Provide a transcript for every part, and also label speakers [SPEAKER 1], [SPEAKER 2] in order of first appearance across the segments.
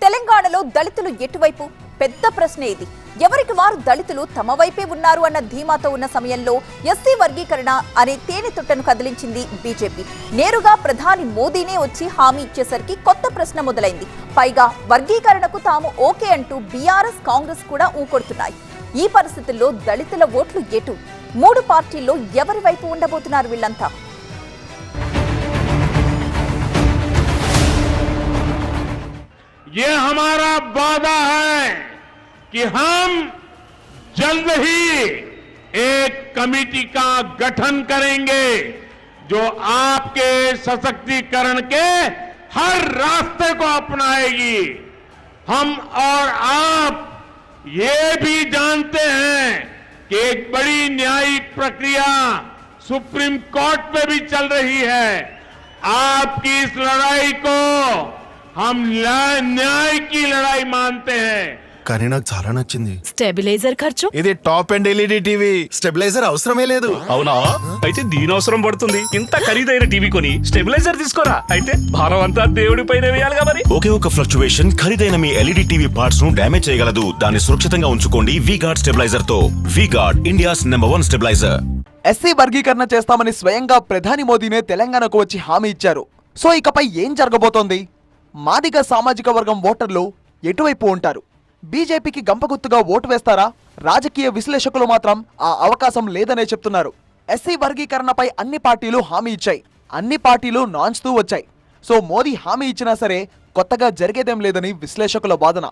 [SPEAKER 1] తెలంగాణలో దళితులు ఎటువైపు? పెద్ద ప్రశ్నే ఇది. ఎవరికి వారు దళితులు తమ వైపే ఉన్నారు అన్న ధీమాతో ఉన్న సమయంలో ఎస్సీ వర్గీకరణ అనే తేనె తుట్టను కదిలించింది బీజేపీ. నేరుగా ప్రధాని మోదీనే వచ్చి హామీ ఇచ్చేసరికి కొత్త ప్రశ్న మొదలైంది. పైగా వర్గీకరణకు తాము ఓకే అంటూ బీఆర్ఎస్, కాంగ్రెస్ కూడా ఊకొడుతున్నాయి. ఈ పరిస్థితుల్లో దళితుల ఓట్లు ఎటు? మూడు పార్టీల్లో ఎవరి వైపు ఉండబోతున్నారు వీళ్ళంతా?
[SPEAKER 2] ये हमारा वादा है कि हम जल्द ही एक कमेटी का गठन करेंगे जो आपके सशक्तिकरण के हर रास्ते को अपनाएगी। हम और आप ये भी जानते हैं कि एक बड़ी न्यायिक प्रक्रिया सुप्रीम कोर्ट में भी चल रही है। आपकी इस लड़ाई को हम न्याय की लड़ाई मानते हैं।
[SPEAKER 3] కానీ నాకు చాలా నచ్చింది.
[SPEAKER 4] స్టెబిలైజర్ ఖర్చు
[SPEAKER 3] ఇది top and LED TV, stabiliser అవసరమే లేదు.
[SPEAKER 5] అవునా? అయితే దీని అవసరం పడుతుంది. ఇంత ఖరీదైన టీవీ కొని స్టెబిలైజర్ తీసుకోరా. అయితే భారం అంతా దేవుడి పైన వేయాలిగా మరి.
[SPEAKER 6] ఒకే ఒక ఫ్లక్చువేషన్ ఖరీదైన మీ ఎల్ఈడి టీవీ పార్ట్స్ ను డ్యామేజ్ చేయగలదు. దాన్ని సురక్షితంగా ఉంచుకోండి V-Guard స్టెబిలైజర్ తో. V-Guard, India's #1 stabiliser.
[SPEAKER 7] ఎస్సీ వర్గీకరణ చేస్తామని స్వయంగా ప్రధాని మోదీనే తెలంగాణకు వచ్చి హామీ ఇచ్చారు. సో ఇకపై ఏం జరగబోతోంది? మాదిగ సామాజిక వర్గం ఓటర్లు ఎటువైపు ఉంటారు? బీజేపీకి గంపగుత్తుగా ఓటు వేస్తారా? రాజకీయ విశ్లేషకులు మాత్రం ఆ అవకాశం లేదనే చెప్తున్నారు. ఎస్సీ వర్గీకరణపై అన్ని పార్టీలు హామీ ఇచ్చాయి. అన్ని పార్టీలు నాన్స్తూ వచ్చాయి. సో మోదీ హామీ ఇచ్చినా సరే కొత్తగా జరిగేదేం లేదని విశ్లేషకుల వాదన.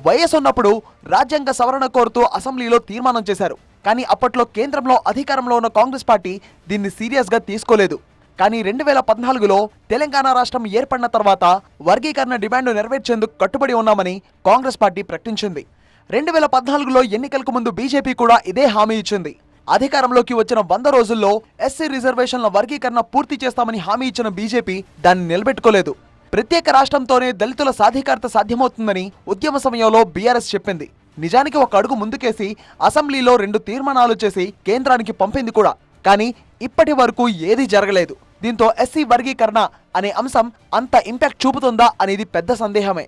[SPEAKER 7] వయసు ఉన్నప్పుడు రాజ్యాంగ సవరణ కోరుతూ అసెంబ్లీలో తీర్మానం చేశారు. కానీ అప్పట్లో కేంద్రంలో అధికారంలో ఉన్న కాంగ్రెస్ పార్టీ దీన్ని సీరియస్గా తీసుకోలేదు. కానీ 2014లో తెలంగాణ రాష్ట్రం ఏర్పడిన తర్వాత వర్గీకరణ డిమాండ్ నెరవేర్చేందుకు కట్టుబడి ఉన్నామని కాంగ్రెస్ పార్టీ ప్రకటించింది. 2014లో ఎన్నికలకు ముందు బీజేపీ కూడా ఇదే హామీ ఇచ్చింది. అధికారంలోకి వచ్చిన 100 రోజుల్లో ఎస్సీ రిజర్వేషన్ల వర్గీకరణ పూర్తి చేస్తామని హామీ ఇచ్చిన బీజేపీ దాన్ని నిలబెట్టుకోలేదు. ప్రత్యేక రాష్ట్రంతోనే దళితుల సాధికారత సాధ్యమవుతుందని ఉద్యమ సమయంలో బీఆర్ఎస్ చెప్పింది. నిజానికి ఒక అడుగు ముందుకేసి అసెంబ్లీలో 2 తీర్మానాలు చేసి కేంద్రానికి పంపింది కూడా. కానీ ఇప్పటి వరకు ఏదీ జరగలేదు. దీంతో ఎస్సీ వర్గీకరణ అనే అంశం అంత ఇంపాక్ట్ చూపుతుందా అనేది పెద్ద సందేహమే.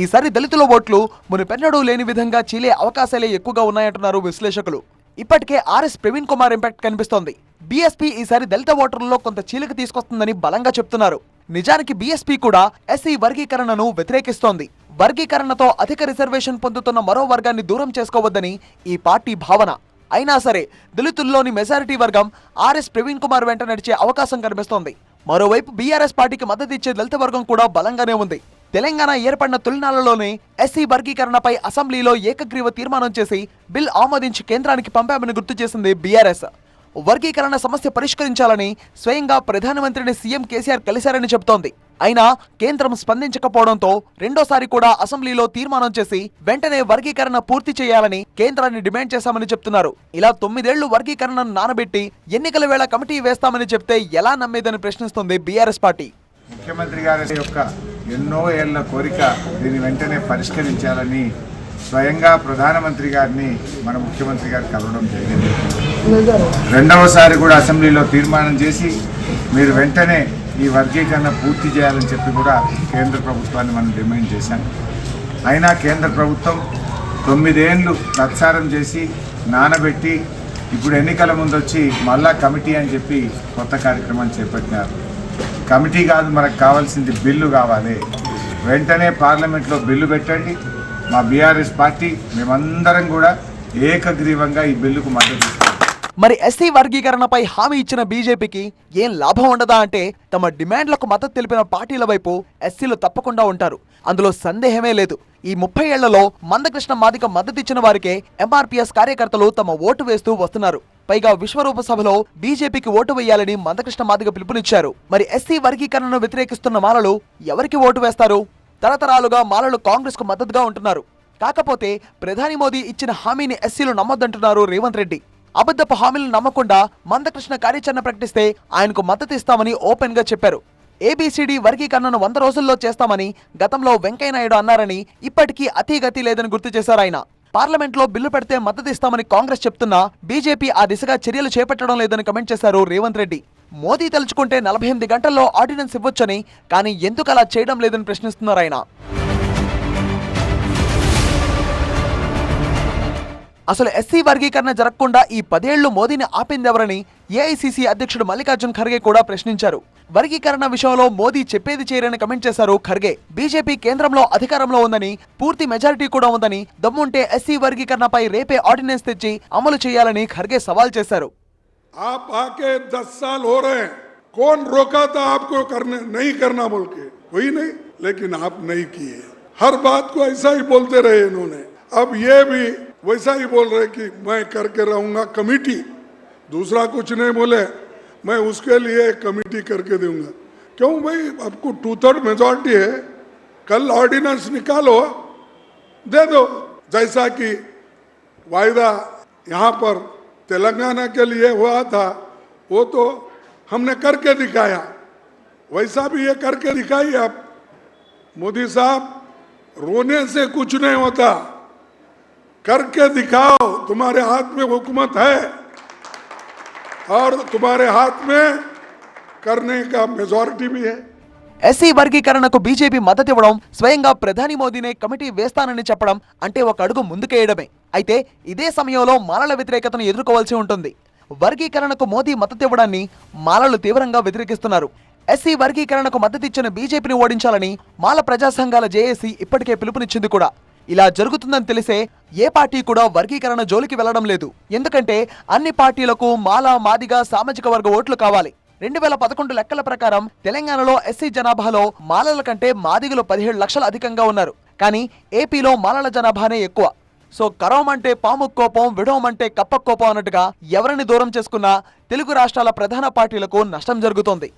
[SPEAKER 7] ఈసారి దళితుల ఓట్లు మునుపెన్నడూ లేని విధంగా చీలే అవకాశాలే ఎక్కువగా ఉన్నాయంటున్నారు విశ్లేషకులు. ఇప్పటికే ఆర్ఎస్ ప్రవీణ్ కుమార్ ఇంపాక్ట్ కనిపిస్తోంది. బీఎస్పీ ఈసారి దళిత ఓటర్లలో కొంత చీలిక తీసుకొస్తుందని బలంగా చెప్తున్నారు. నిజానికి బీఎస్పీ కూడా ఎస్సీ వర్గీకరణను వ్యతిరేకిస్తోంది. వర్గీకరణతో అధిక రిజర్వేషన్ పొందుతున్న మరో వర్గాన్ని దూరం చేసుకోవద్దని ఈ పార్టీ భావన. అయినా సరే దళితుల్లోని మెజారిటీ వర్గం ఆర్ఎస్ ప్రవీణ్ కుమార్ వెంట నడిచే అవకాశం కనిపిస్తోంది. మరోవైపు బీఆర్ఎస్ పార్టీకి మద్దతు ఇచ్చే దళిత వర్గం కూడా బలంగానే ఉంది. తెలంగాణ ఏర్పడిన తొలినాళ్లలోనే ఎస్సీ వర్గీకరణపై అసెంబ్లీలో ఏకగ్రీవ తీర్మానం చేసి బిల్ ఆమోదించి కేంద్రానికి పంపామని గుర్తు చేసింది బీఆర్ఎస్. వర్గీకరణ సమస్య పరిష్కరించాలని స్వయంగా ప్రధానమంత్రిని సీఎం కేసీఆర్ కలిశారని చెబుతోంది. అయినా కేంద్రం స్పందించకపోవడంతో రెండోసారి కూడా అసెంబ్లీలో తీర్మానం చేసి వెంటనే వర్గీకరణ పూర్తి చేయాలని కేంద్రాన్ని డిమాండ్ చేశామని చెప్తున్నారు. ఇలా 9 ఏళ్లు వర్గీకరణను నానబెట్టి ఎన్నికల వేళ కమిటీ వేస్తామని చెప్తే ఎలా నమ్మేదని ప్రశ్నిస్తుంది బీఆర్ఎస్ పార్టీ.
[SPEAKER 8] ముఖ్యమంత్రి గారి యొక్క ఎన్నో ఏళ్ల కోరిక దీన్ని వెంటనే పరిష్కరించాలని స్వయంగా ప్రధానమంత్రి గారిని మన ముఖ్యమంత్రి గారు కలవడం జరిగింది. రెండవసారి కూడా అసెంబ్లీలో తీర్మానం చేసి మీరు వెంటనే ఈ వర్గీకరణ పూర్తి చేయాలని చెప్పి కూడా కేంద్ర ప్రభుత్వాన్ని మనం డిమాండ్ చేశాం. అయినా కేంద్ర ప్రభుత్వం 9 ఏళ్ళు ప్రచారం చేసి నానబెట్టి ఇప్పుడు ఎన్నికల ముందు వచ్చి మళ్ళా కమిటీ అని చెప్పి కొత్త కార్యక్రమాన్ని చేపట్టినారు. కమిటీ కాదు, మనకు కావాల్సింది బిల్లు కావాలి. వెంటనే పార్లమెంట్లో బిల్లు పెట్టండి. మా బీఆర్ఎస్ పార్టీ మేమందరం కూడా ఏకగ్రీవంగా ఈ బిల్లుకు మద్దతు ఇస్తాం.
[SPEAKER 7] మరి ఎస్సీ వర్గీకరణపై హామీ ఇచ్చిన బీజేపీకి ఏం లాభం ఉండదా అంటే తమ డిమాండ్లకు మద్దతు తెలిపిన పార్టీల వైపు ఎస్సీలు తప్పకుండా ఉంటారు. అందులో సందేహమే లేదు. ఈ 30 ఏళ్లలో మందకృష్ణ మాదిగ మద్దతిచ్చిన వారికే ఎంఆర్పీఎస్ కార్యకర్తలు తమ ఓటు వేస్తూ వస్తున్నారు. పైగా విశ్వరూప సభలో బీజేపీకి ఓటు వేయాలని మందకృష్ణ మాదిగ పిలుపునిచ్చారు. మరి ఎస్సీ వర్గీకరణను వ్యతిరేకిస్తున్న మాలలు ఎవరికి ఓటు వేస్తారు? తరతరాలుగా మాలలు కాంగ్రెస్ కు మద్దతుగా ఉంటున్నారు. కాకపోతే ప్రధాని మోదీ ఇచ్చిన హామీని ఎస్సీలు నమ్మొద్దంటున్నారు రేవంత్ రెడ్డి. అబద్ధపు హామీలను నమ్మకుండా మందకృష్ణ కార్యాచరణ ప్రకటిస్తే ఆయనకు మద్దతు ఇస్తామని ఓపెన్ గా చెప్పారు. ఏబీసీడీ వర్గీకరణను 100 రోజుల్లో చేస్తామని గతంలో వెంకయ్యనాయుడు అన్నారని ఇప్పటికీ అతీగతి లేదని గుర్తు చేశారు ఆయన. పార్లమెంట్లో బిల్లు పెడితే మద్దతు ఇస్తామని కాంగ్రెస్ చెప్తున్నా బీజేపీ ఆ దిశగా చర్యలు చేపట్టడం లేదని కమెంట్ చేశారు రేవంత్ రెడ్డి. మోదీ తలుచుకుంటే 48 గంటల్లో ఆర్డినెన్స్ ఇవ్వొచ్చని, కానీ ఎందుకు అలా చేయడం లేదని ప్రశ్నిస్తున్నారు ఆయన. అసలు ఎస్సీ వర్గీకరణ జరగకుండా ఈ 10 ఏళ్లు మోదీని ఆపిందెవరని ఏఐసీసీ అధ్యక్షుడు మల్లికార్జున్ ఖర్గే కూడా ప్రశ్నించారు. వర్గీకరణ విషయంలో మోదీ చెప్పేది చేయరని కమెంట్ చేశారు ఖర్గే. బీజేపీ కేంద్రంలో అధికారంలో ఉందని, పూర్తి మెజారిటీ కూడా ఉందని, దమ్ముంటే ఎస్సీ వర్గీకరణపై రేపే ఆర్డినెన్స్ తెచ్చి అమలు చేయాలని ఖర్గే సవాల్ చేశారు.
[SPEAKER 4] आप आके 10 साल हो रहे हैं, कौन रोका था आपको करने नहीं करना बोल के? कोई नहीं, लेकिन आप नहीं किए. हर बात को ऐसा ही बोलते रहे इन्होंने. अब ये भी वैसा ही बोल रहे कि मैं करके रहूंगा कमेटी, दूसरा कुछ नहीं बोले, मैं उसके लिए कमेटी करके दूंगा. क्यों भाई, आपको 2/3 मेजॉरिटी है, कल ऑर्डिनेंस निकालो, दे दो. जैसा कि वायदा यहाँ पर तेलंगाना के लिए हुआ था, वो तो हमने करके दिखाया, वैसा भी ये करके दिखाइए आप. मोदी साहब, रोने से कुछ नहीं होता, करके दिखाओ. तुम्हारे हाथ में हुकूमत है और तुम्हारे हाथ में करने का मेजॉरिटी भी है.
[SPEAKER 7] ఎస్సీ వర్గీకరణకు బీజేపీ మద్దతు ఇవ్వడం, స్వయంగా ప్రధాని మోదీనే కమిటీ వేస్తానని చెప్పడం అంటే ఒక అడుగు ముందుకేయడమే. అయితే ఇదే సమయంలో మాలల వ్యతిరేకతను ఎదుర్కోవాల్సి ఉంటుంది. వర్గీకరణకు మోదీ మద్దతు ఇవ్వడాన్ని మాలలు తీవ్రంగా వ్యతిరేకిస్తున్నారు. ఎస్సీ వర్గీకరణకు మద్దతిచ్చిన బీజేపీని ఓడించాలని మాల ప్రజా సంఘాల జేఏసీ ఇప్పటికే పిలుపునిచ్చింది కూడా. ఇలా జరుగుతుందని తెలిసే ఏ పార్టీ కూడా వర్గీకరణ జోలికి వెళ్లడం లేదు. ఎందుకంటే అన్ని పార్టీలకు మాల, మాదిగ, సామాజిక వర్గ ఓట్లు కావాలి. 2011 లెక్కల ప్రకారం తెలంగాణలో ఎస్సీ జనాభాలో మాలల కంటే మాదిగలు 17 లక్షలు అధికంగా ఉన్నారు. కానీ ఏపీలో మాలల జనాభానే ఎక్కువ. సో కరవమంటే పాము కోపం, విడవమంటే కప్ప కోపం అన్నట్టుగా ఎవరిని దూరం చేసుకున్నా తెలుగు రాష్ట్రాల ప్రధాన పార్టీలకు నష్టం జరుగుతోంది.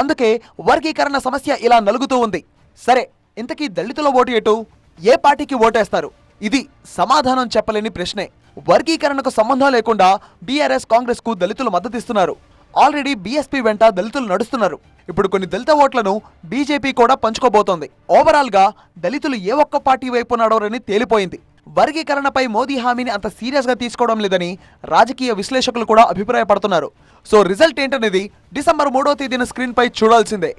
[SPEAKER 7] అందుకే వర్గీకరణ సమస్య ఇలా నలుగుతూ ఉంది. సరే, ఇంతకీ దళితుల ఓటు ఎటు? ఏ పార్టీకి ఓటేస్తారు? ఇది సమాధానం చెప్పలేని ప్రశ్నే. వర్గీకరణకు సంబంధం లేకుండా బీఆర్ఎస్, కాంగ్రెస్ కు దళితులు మద్దతిస్తున్నారు. ఆల్రెడీ బీఎస్పీ వెంట దళితులు నడుస్తున్నారు. ఇప్పుడు కొన్ని దళిత ఓట్లను బీజేపీ కూడా పంచుకోబోతోంది. ఓవరాల్ గా దళితులు ఏ ఒక్క పార్టీ వైపు నడవరని తేలిపోయింది. వర్గీకరణపై మోదీ హామీని అంత సీరియస్ గా తీసుకోవడం లేదని రాజకీయ విశ్లేషకులు కూడా అభిప్రాయపడుతున్నారు. సో రిజల్ట్ ఏంటనేది డిసెంబర్ 3వ తేదీన స్క్రీన్ పై చూడాల్సిందే.